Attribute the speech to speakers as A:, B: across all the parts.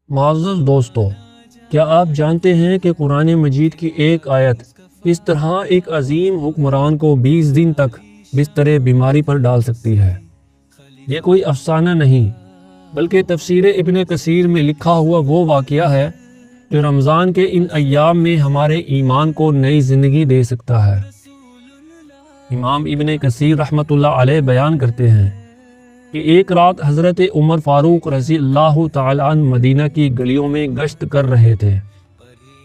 A: معزز دوستو، کیا آپ جانتے ہیں کہ قرآن مجید کی ایک آیت اس طرح ایک عظیم حکمران کو 20 دن تک بستر بیماری پر ڈال سکتی ہے؟ یہ کوئی افسانہ نہیں بلکہ تفسیر ابن کثیر میں لکھا ہوا وہ واقعہ ہے جو رمضان کے ان ایام میں ہمارے ایمان کو نئی زندگی دے سکتا ہے۔ امام ابن کثیر رحمۃ اللہ علیہ بیان کرتے ہیں کہ ایک رات حضرت عمر فاروق رضی اللہ تعالیٰ عنہ مدینہ کی گلیوں میں گشت کر رہے تھے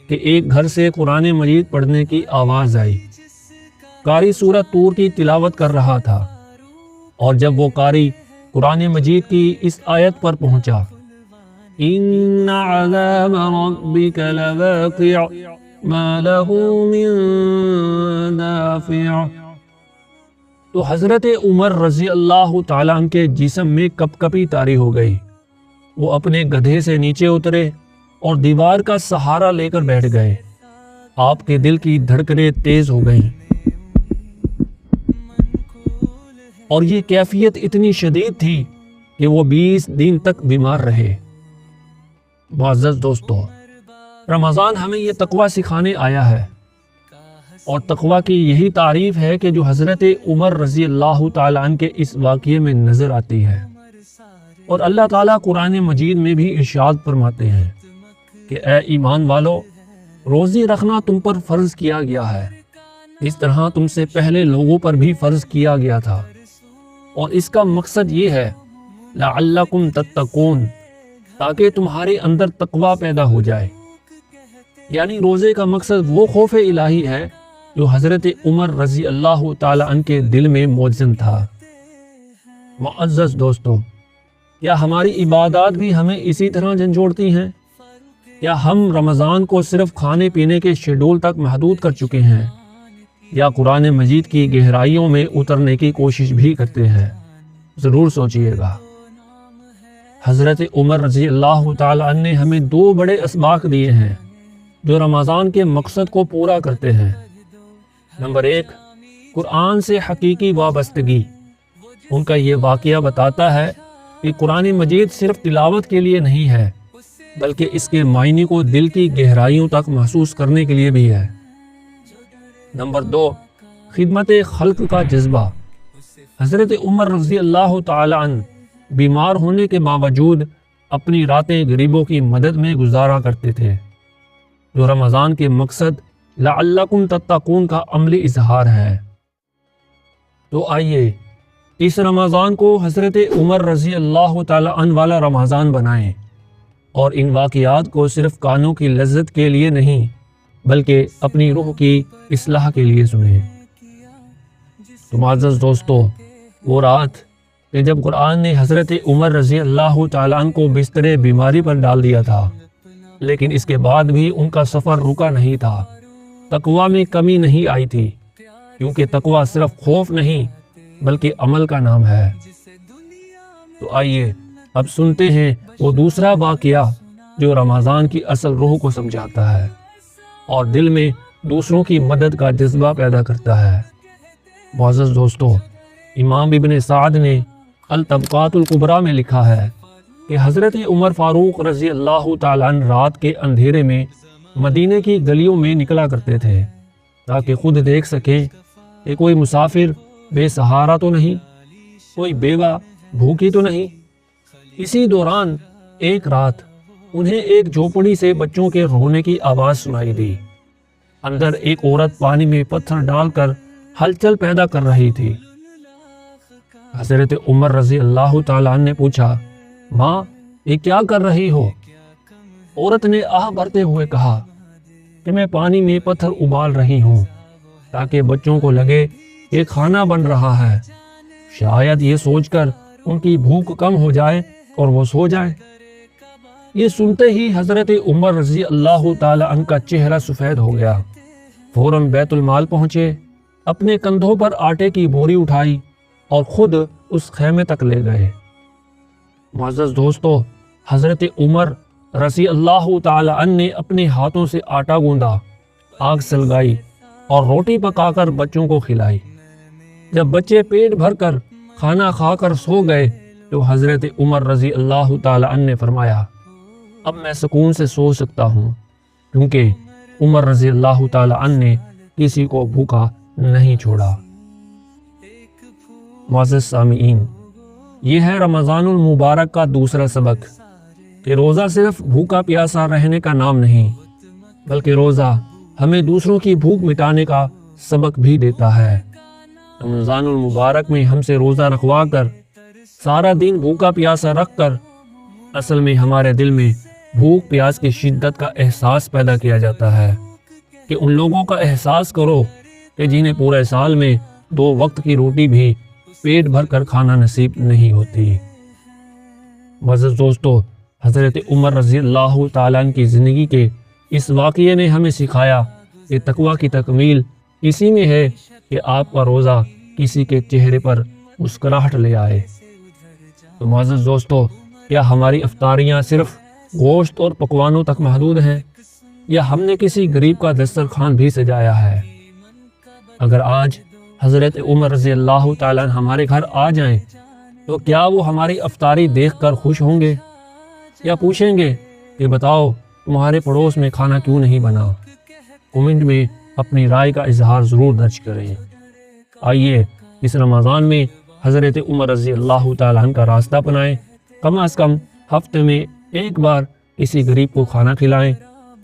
A: کہ ایک گھر سے قرآن مجید پڑھنے کی آواز آئی۔ قاری سورۃ طور کی تلاوت کر رہا تھا، اور جب وہ قاری قرآن مجید کی اس آیت پر پہنچا، ان عذاب ربک لواقع ما له من دافع، تو حضرت عمر رضی اللہ تعالیٰ عنہ کے جسم میں کپ کپی طاری ہو گئی۔ وہ اپنے گدھے سے نیچے اترے اور دیوار کا سہارا لے کر بیٹھ گئے۔ آپ کے دل کی دھڑکنیں تیز ہو گئیں اور یہ کیفیت اتنی شدید تھی کہ وہ 20 دن تک بیمار رہے۔ معزز دوستو، رمضان ہمیں یہ تقوی سکھانے آیا ہے، اور تقوی کی یہی تعریف ہے کہ جو حضرت عمر رضی اللہ تعالیٰ عنہ کے اس واقعے میں نظر آتی ہے۔ اور اللہ تعالیٰ قرآن مجید میں بھی ارشاد فرماتے ہیں کہ اے ایمان والو، روزی رکھنا تم پر فرض کیا گیا ہے، اس طرح تم سے پہلے لوگوں پر بھی فرض کیا گیا تھا، اور اس کا مقصد یہ ہے لعلکم تتقون، تاکہ تمہارے اندر تقوی پیدا ہو جائے۔ یعنی روزے کا مقصد وہ خوف الہی ہے جو حضرت عمر رضی اللہ تعالیٰ عنہ کے دل میں موجزن تھا۔ معزز دوستو، کیا ہماری عبادات بھی ہمیں اسی طرح جھنجھوڑتی ہیں؟ کیا ہم رمضان کو صرف کھانے پینے کے شیڈول تک محدود کر چکے ہیں، یا قرآن مجید کی گہرائیوں میں اترنے کی کوشش بھی کرتے ہیں؟ ضرور سوچئے گا۔ حضرت عمر رضی اللہ تعالیٰ عنہ نے ہمیں 2 بڑے اسباق دیے ہیں جو رمضان کے مقصد کو پورا کرتے ہیں۔ نمبر 1، قرآن سے حقیقی وابستگی۔ ان کا یہ واقعہ بتاتا ہے کہ قرآن مجید صرف تلاوت کے لیے نہیں ہے، بلکہ اس کے معنی کو دل کی گہرائیوں تک محسوس کرنے کے لیے بھی ہے۔ نمبر 2، خدمت خلق کا جذبہ۔ حضرت عمر رضی اللہ تعالی عنہ بیمار ہونے کے باوجود اپنی راتیں غریبوں کی مدد میں گزارا کرتے تھے، جو رمضان کے مقصد لعلکم تتقون کا عملی اظہار ہے۔ تو آئیے اس رمضان کو حضرت عمر رضی اللہ تعالی عنہ والا رمضان بنائیں، اور ان واقعات کو صرف کانوں کی لذت کے لیے نہیں بلکہ اپنی روح کی اصلاح کے لیے سنیں۔ تو معزز دوستو، وہ رات کہ جب قرآن نے حضرت عمر رضی اللہ تعالیٰ عنہ کو بستر بیماری پر ڈال دیا تھا، لیکن اس کے بعد بھی ان کا سفر رکا نہیں تھا، تقوی میں کمی نہیں آئی تھی، کیونکہ تقوی صرف خوف نہیں بلکہ عمل کا نام ہے۔ تو آئیے اب سنتے ہیں وہ دوسرا واقعہ جو رمضان کی اصل روح کو سمجھاتا ہے اور دل میں دوسروں کی مدد کا جذبہ پیدا کرتا ہے۔ معزز دوستو، امام ابن سعد نے الطبقات الکبریٰ میں لکھا ہے کہ حضرت عمر فاروق رضی اللہ تعالیٰ عنہ رات کے اندھیرے میں مدینے کی گلیوں میں نکلا کرتے تھے تاکہ خود دیکھ سکیں کہ کوئی مسافر بے سہارا تو نہیں، کوئی بیوہ بھوکی تو نہیں۔ اسی دوران ایک رات انہیں ایک جھوپڑی سے بچوں کے رونے کی آواز سنائی دی۔ اندر ایک عورت پانی میں پتھر ڈال کر ہلچل پیدا کر رہی تھی۔ حضرت عمر رضی اللہ تعالیٰ عنہ نے پوچھا، ماں، یہ کیا کر رہی ہو؟ عورت نے آہ بھرتے ہوئے کہا کہ میں پانی میں پتھر ابال رہی ہوں تاکہ بچوں کو لگے کہ کھانا بن رہا ہے، شاید یہ سوچ کر ان کی بھوک کم ہو جائے اور وہ سو جائے۔ یہ سنتے ہی حضرت عمر رضی اللہ تعالیٰ عنہ کا چہرہ سفید ہو گیا۔ فوراً بیت المال پہنچے، اپنے کندھوں پر آٹے کی بوری اٹھائی اور خود اس خیمے تک لے گئے۔ معزز دوستو، حضرت عمر رضی اللہ تعالی عنہ نے اپنے ہاتھوں سے آٹا گوندا، آگ سلگائی اور روٹی پکا کر بچوں کو کھلائی۔ جب بچے پیٹ بھر کر کھانا کھا کر سو گئے تو حضرت عمر رضی اللہ تعالی عنہ نے فرمایا، اب میں سکون سے سو سکتا ہوں، کیونکہ عمر رضی اللہ تعالی عنہ نے کسی کو بھوکا نہیں چھوڑا۔ معزز سامعین، یہ ہے رمضان المبارک کا دوسرا سبق کہ روزہ صرف بھوکا پیاسا رہنے کا نام نہیں، بلکہ روزہ ہمیں دوسروں کی بھوک مٹانے کا سبق بھی دیتا ہے۔ رمضان المبارک میں ہم سے روزہ رکھوا کر، سارا دن بھوکا پیاسا رکھ کر، اصل میں ہمارے دل میں بھوک پیاس کی شدت کا احساس پیدا کیا جاتا ہے کہ ان لوگوں کا احساس کرو کہ جنہیں پورے سال میں 2 وقت کی روٹی بھی پیٹ بھر کر کھانا نصیب نہیں ہوتی۔ معزز دوستو، حضرت عمر رضی اللہ تعالیٰ عنہ کی زندگی کے اس واقعے نے ہمیں سکھایا کہ تقویٰ کی تکمیل اسی میں ہے کہ آپ کا روزہ کسی کے چہرے پر مسکراہٹ لے آئے۔ تو معزز دوستو، کیا ہماری افطاریاں صرف گوشت اور پکوانوں تک محدود ہیں، یا ہم نے کسی غریب کا دسترخوان بھی سجایا ہے؟ اگر آج حضرت عمر رضی اللہ تعالیٰ عنہ ہمارے گھر آ جائیں تو کیا وہ ہماری افطاری دیکھ کر خوش ہوں گے، یا پوچھیں گے کہ بتاؤ تمہارے پڑوس میں کھانا کیوں نہیں بنا؟ کمنٹ میں اپنی رائے کا اظہار ضرور درج کریں۔ آئیے اس رمضان میں حضرت عمر رضی اللہ تعالیٰ عنہ کا راستہ اپنائیں، کم از کم ہفتے میں ایک بار کسی غریب کو کھانا کھلائیں،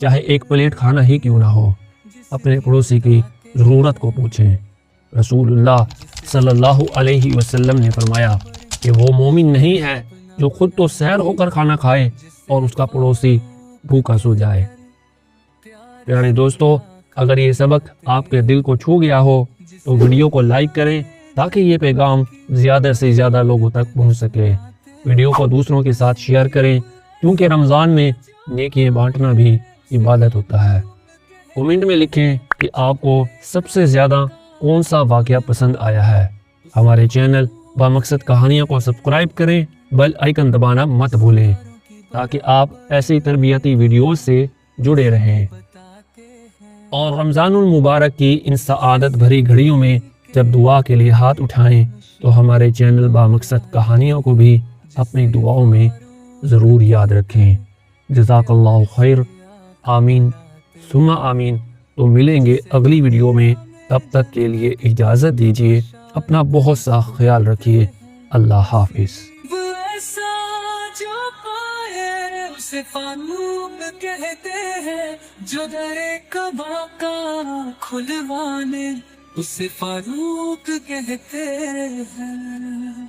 A: چاہے 1 پلیٹ کھانا ہی کیوں نہ ہو۔ اپنے پڑوسی کی ضرورت کو پوچھیں۔ رسول اللہ صلی اللہ علیہ وسلم نے فرمایا کہ وہ مومن نہیں ہے جو خود تو سیر ہو کر کھانا کھائے اور اس کا پڑوسی بھوکا سو جائے۔ پیارے دوستو، اگر یہ سبق آپ کے دل کو چھو گیا ہو تو ویڈیو کو لائک کریں تاکہ یہ پیغام زیادہ سے زیادہ لوگوں تک پہنچ سکے۔ ویڈیو کو دوسروں کے ساتھ شیئر کریں، کیونکہ رمضان میں نیکیاں بانٹنا بھی عبادت ہوتا ہے۔ کمنٹ میں لکھیں کہ آپ کو سب سے زیادہ کون سا واقعہ پسند آیا ہے۔ ہمارے چینل بامقصد کہانیاں کو سبسکرائب کریں، بیل آئیکن دبانا مت بھولیں تاکہ آپ ایسی تربیتی ویڈیوز سے جڑے رہیں۔ اور رمضان المبارک کی ان سعادت بھری گھڑیوں میں جب دعا کے لیے ہاتھ اٹھائیں تو ہمارے چینل بامقصد کہانیوں کو بھی اپنی دعاؤں میں ضرور یاد رکھیں۔ جزاک اللہ خیر، آمین ثم آمین۔ تو ملیں گے اگلی ویڈیو میں، تب تک کے لیے اجازت دیجیے، اپنا بہت سا خیال رکھیے۔ اللہ حافظ۔
B: اسے فاروق کہتے ہیں، جو در کعبہ کا کھلوانے اسے فاروق کہتے ہیں۔